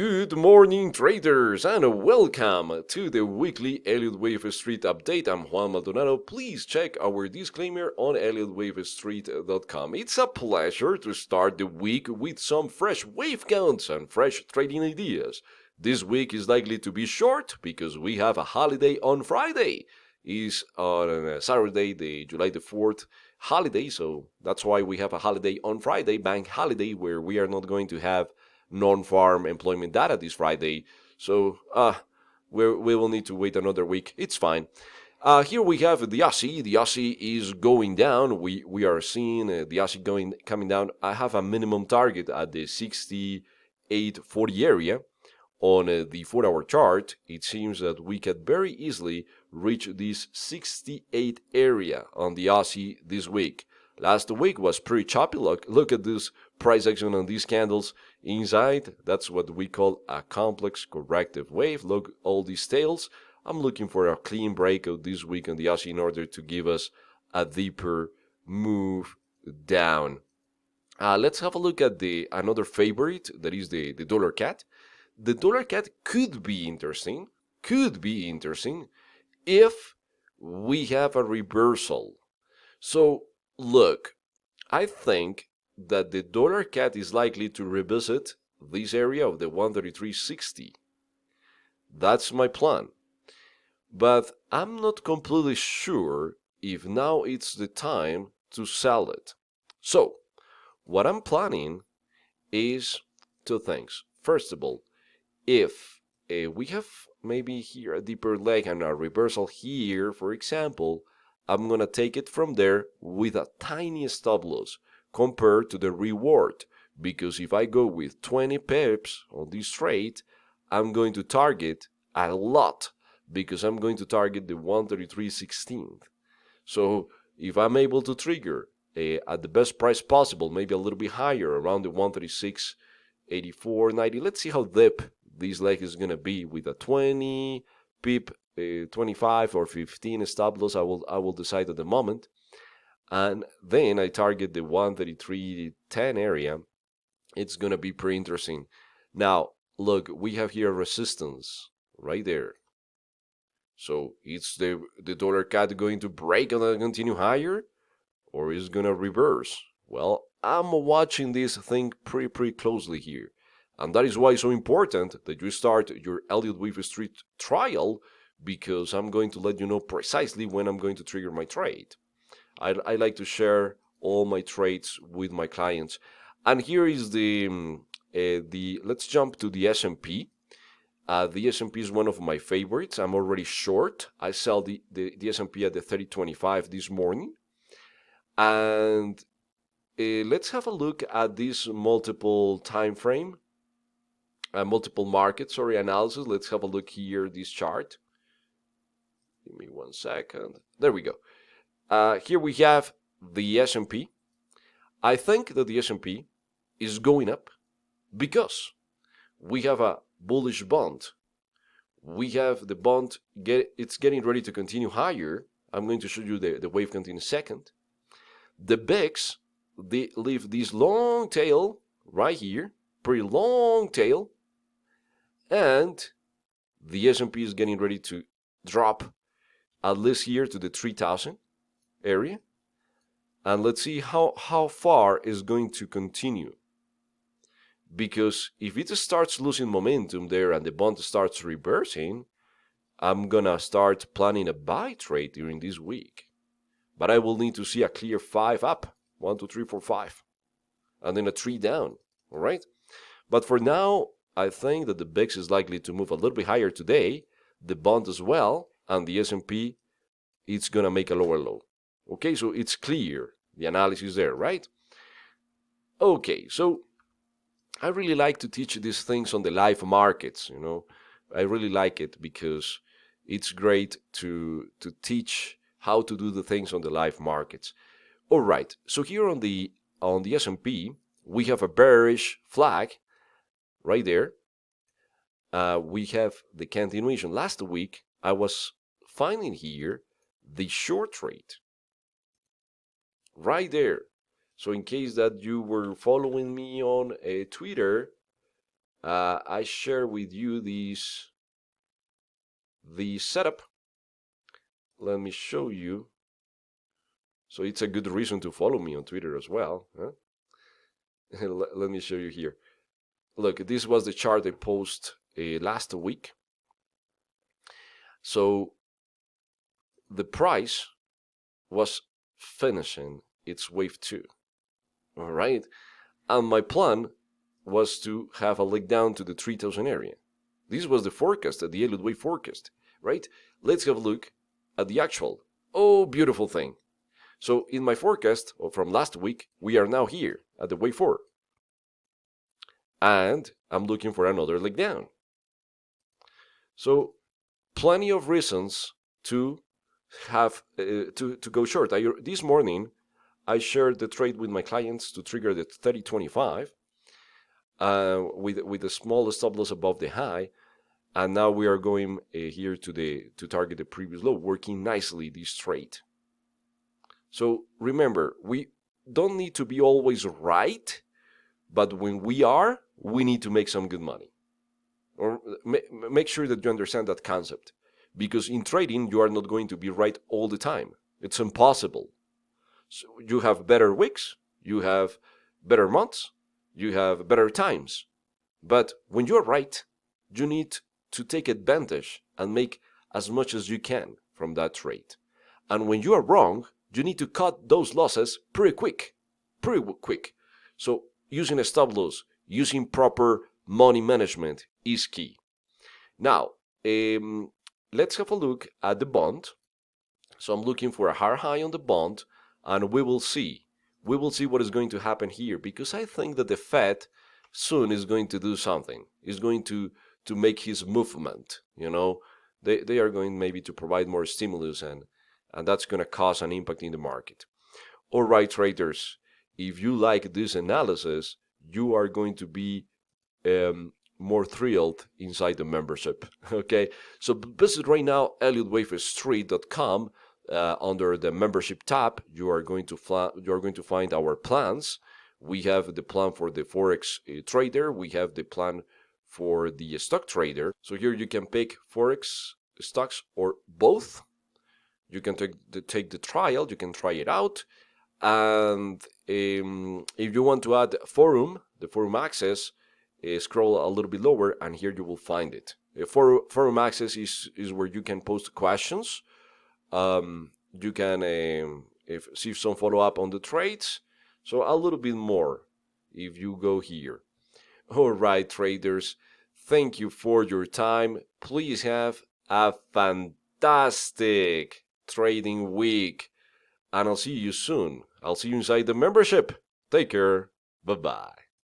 Good morning, traders, and welcome to the weekly Elliott Wave Street update. I'm Juan Maldonado. Please check our disclaimer on ElliottWaveStreet.com. It's a pleasure to start the week with some fresh wave counts and fresh trading ideas. This week is likely to be short because we have a holiday on Friday. It's on Saturday, the July the 4th holiday, so that's why we have a holiday on Friday, bank holiday, where we are not going to have non-farm employment data this Friday. So we will need to wait another week. It's fine. Here we have the Aussie. The Aussie is going down. We are seeing the Aussie coming down. I have a minimum target at the 68.40 area. On the 4-hour chart, it seems that we could very easily reach this 68 area on the Aussie this week. Last week was pretty choppy. Look at this price action on these candles inside. That's what we call a complex corrective wave. Look, all these tails. I'm looking for a clean breakout this week on the Aussie in order to give us a deeper move down. Let's have a look at another favorite, that is the Dollar-CAD. The Dollar-CAD could be interesting if we have a reversal. So look, I think that the Dollar-CAD is likely to revisit this area of the 133.60. That's my plan. But I'm not completely sure if now it's the time to sell it. So what I'm planning is two things. First of all, if we have maybe here a deeper leg and a reversal here, for example, I'm going to take it from there with a tiny stop loss compared to the reward. Because if I go with 20 pips on this trade, I'm going to target a lot, because I'm going to target the 133.16. So if I'm able to trigger at the best price possible, maybe a little bit higher, around the 136.84.90, let's see how deep this leg is going to be with a 20 pip, 25 or 15 stop loss. I will decide at the moment, and then I target the 133.10 area. It's going to be pretty interesting. Now look, we have here resistance right there. So it's the Dollar-CAD going to break and continue higher, or is going to reverse? Well, I'm watching this thing pretty closely here. And that is why it's so important that you start your Elliott Wave Street trial, because I'm going to let you know precisely when I'm going to trigger my trade. I like to share all my trades with my clients. And here is the let's jump to the S&P. The S&P is one of my favorites. I'm already short. I sell the S&P at the 30.25 this morning. And let's have a look at this multiple time frame. Multiple market, analysis. Let's have a look here, this chart. Give me 1 second. There we go. Here we have the S&P. I think that the S&P is going up because we have a bullish bond. We have the bond, it's getting ready to continue higher. I'm going to show you the wave count in a second. The VIX, they leave this long tail right here, pretty long tail. And the S&P is getting ready to drop at least here to the 3,000 area. And let's see how far is going to continue. Because if it starts losing momentum there and the bond starts reversing, I'm going to start planning a buy trade during this week. But I will need to see a clear 5 up. 1, 2, 3, 4, 5. And then a 3 down. All right? But for now, I think that the VIX is likely to move a little bit higher today, the bond as well, and the S&P, it's going to make a lower low. Okay, so it's clear, the analysis there, right? Okay, so I really like to teach these things on the live markets, I really like it because it's great to teach how to do the things on the live markets. All right, so here on the S&P, we have a bearish flag right there. We have the continuation. Last week, I was finding here the short trade right there. So in case that you were following me on Twitter, I share with you the setup. Let me show you. So it's a good reason to follow me on Twitter as well. Huh? Let me show you here. Look, this was the chart I posted last week. So the price was finishing its wave 2. All right. And my plan was to have a leg down to the 3000 area. This was the forecast, the Elliott wave forecast, right? Let's have a look at the actual. Oh, beautiful thing. So in my forecast from last week, we are now here at the wave 4. And I'm looking for another leg down. So plenty of reasons to have to go short. This morning, I shared the trade with my clients to trigger the 3025 with a small stop loss above the high, and now we are going here to target the previous low, working nicely this trade. So remember, we don't need to be always right, but when we are, we need to make some good money. Or make sure that you understand that concept, because in trading you are not going to be right all the time. It's impossible. So you have better weeks, you have better months, you have better times. But when you're right, you need to take advantage and make as much as you can from that trade. And when you are wrong, you need to cut those losses pretty quick. So using a stop loss, using proper money management is key. Now, let's have a look at the bond. So I'm looking for a hard high on the bond, and we will see. We will see what is going to happen here, because I think that the Fed soon is going to do something. Is going to make his movement. You know, they are going maybe to provide more stimulus, and that's going to cause an impact in the market. All right, traders, if you like this analysis, you are going to be more thrilled inside the membership. Okay, so visit right now ElliottWaveStreet.com. Under the membership tab, you are going to find our plans. We have the plan for the forex trader. We have the plan for the stock trader. So here you can pick forex, stocks, or both. You can take the trial. You can try it out. And if you want to add the forum access, scroll a little bit lower, and here you will find it. Forum access is where you can post questions. You can see some follow-up on the trades. So a little bit more if you go here. All right, traders, thank you for your time. Please have a fantastic trading week, and I'll see you soon. I'll see you inside the membership. Take care. Bye-bye.